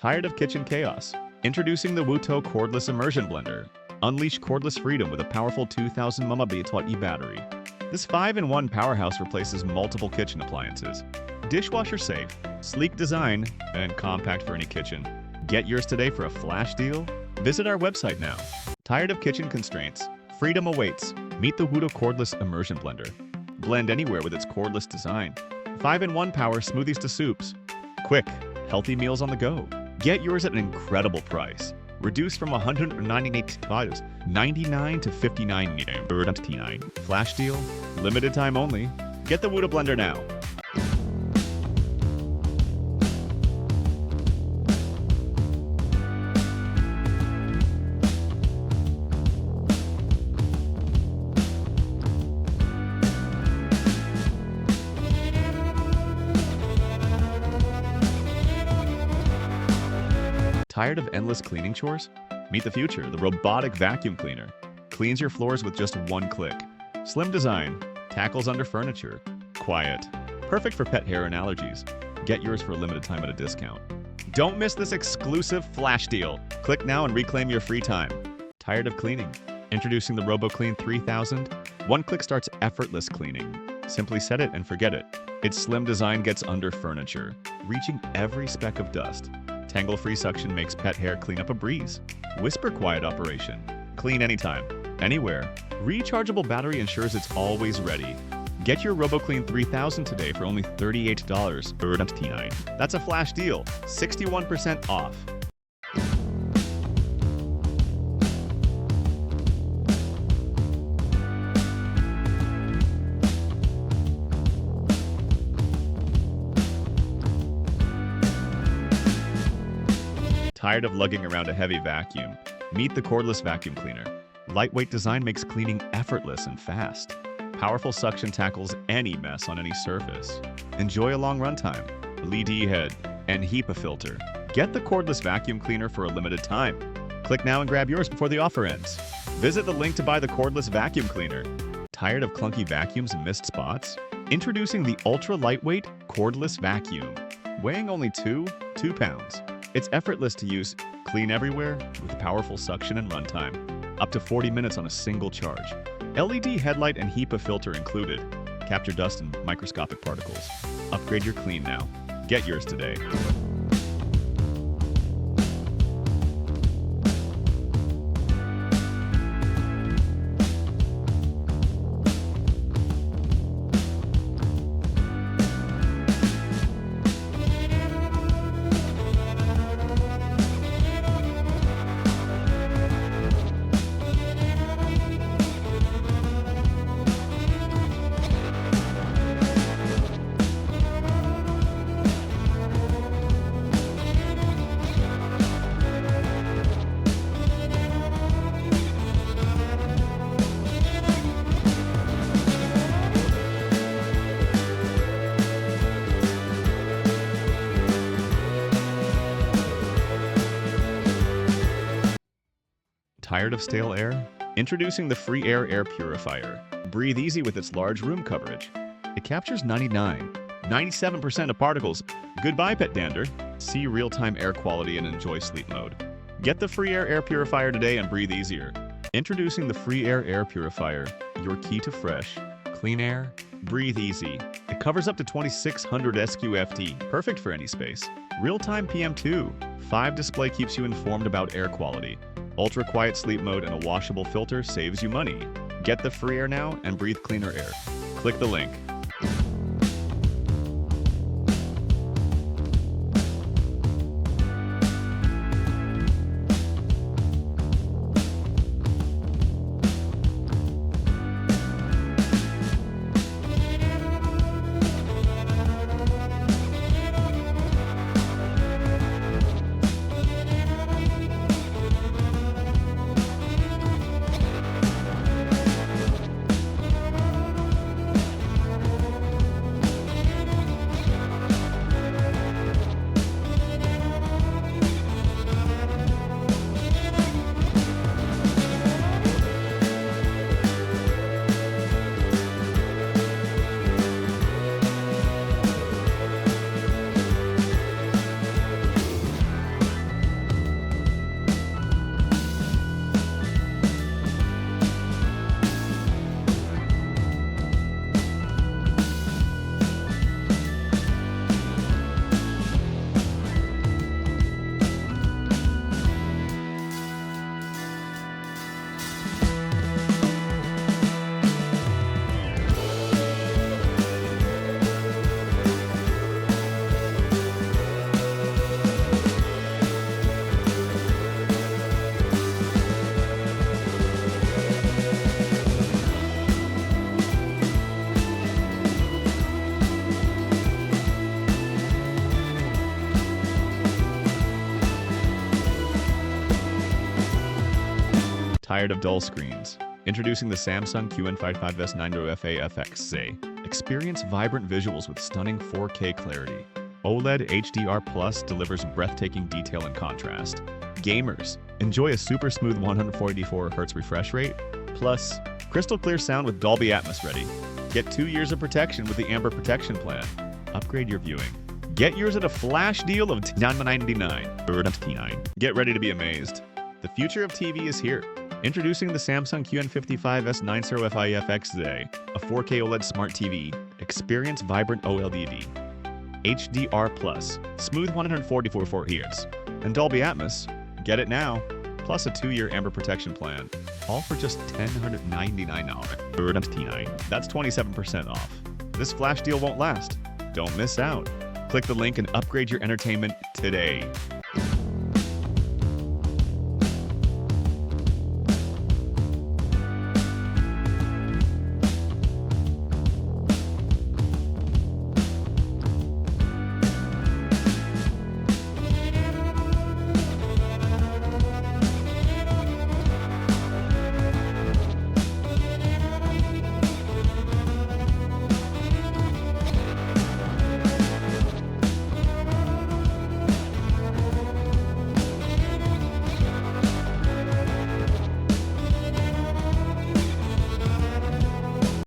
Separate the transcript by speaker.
Speaker 1: Tired of kitchen chaos? Introducing the Wuto Cordless Immersion Blender. Unleash cordless freedom with a powerful 2000 mAh battery. This 5-in-1 powerhouse replaces multiple kitchen appliances. Dishwasher safe, sleek design, and compact for any kitchen. Get yours today for a flash deal? Visit our website now. Tired of kitchen constraints? Freedom awaits. Meet the Wuto Cordless Immersion Blender. Blend anywhere with its cordless design. 5-in-1 power smoothies to soups. Quick, healthy meals on the go. Get yours at an incredible price. Reduced from $198 $99 to $59. Flash deal, limited time only. Get the Wuto Blender now. Tired of endless cleaning chores? Meet the future, the robotic vacuum cleaner. Cleans your floors with just one click. Slim design, tackles under furniture. Quiet. Perfect for pet hair and allergies. Get yours for a limited time at a discount. Don't miss this exclusive flash deal. Click now and reclaim your free time. Tired of cleaning? Introducing the RoboClean 3000. One click starts effortless cleaning. Simply set it and forget it. Its slim design gets under furniture, reaching every speck of dust. Tangle-free suction makes pet hair clean up a breeze. Whisper quiet operation. Clean anytime, anywhere. Rechargeable battery ensures it's always ready. Get your RoboClean 3000 today for only $38. That's a flash deal, 61% off. Tired of lugging around a heavy vacuum? Meet the cordless vacuum cleaner. Lightweight design makes cleaning effortless and fast. Powerful suction tackles any mess on any surface. Enjoy a long runtime, LED head, and HEPA filter. Get the cordless vacuum cleaner for a limited time. Click now and grab yours before the offer ends. Visit the link to buy the cordless vacuum cleaner. Tired of clunky vacuums and missed spots? Introducing the ultra-lightweight cordless vacuum. Weighing only 2 pounds. It's effortless to use, clean everywhere, with powerful suction and runtime. Up to 40 minutes on a single charge. LED headlight and HEPA filter included. Capture dust and microscopic particles. Upgrade your clean now. Get yours today. Tired of stale air? Introducing the FreeAir Air Purifier. Breathe easy with its large room coverage. It captures 97% of particles. Goodbye, pet dander. See real-time air quality and enjoy sleep mode. Get the FreeAir Air Purifier today and breathe easier. Introducing the FreeAir Air Purifier, your key to fresh, clean air. Breathe easy. It covers up to 2600 SQFT, perfect for any space. Real-time PM2. 5 display keeps you informed about air quality. Ultra quiet sleep mode and a washable filter saves you money. Get the FreeAir now and breathe cleaner air. Click the link. Tired of dull screens? Introducing the Samsung QN55S 90FA FXZ. Experience vibrant visuals with stunning 4K clarity. OLED HDR Plus delivers breathtaking detail and contrast. Gamers, enjoy a super smooth 144Hz refresh rate, plus crystal clear sound with Dolby Atmos ready. Get 2 years of protection with the Amber Protection Plan. Upgrade your viewing. Get yours at a flash deal of $999. Get ready to be amazed. The future of TV is here. Introducing the Samsung QN55S 90FA FXZ, a 4K OLED smart TV. Experience vibrant OLED, HDR Plus, smooth 144Hz, and Dolby Atmos. Get it now, plus a 2-year Amber Protection Plan, all for just $1,099. That's 27% off. This flash deal won't last. Don't miss out. Click the link and upgrade your entertainment today.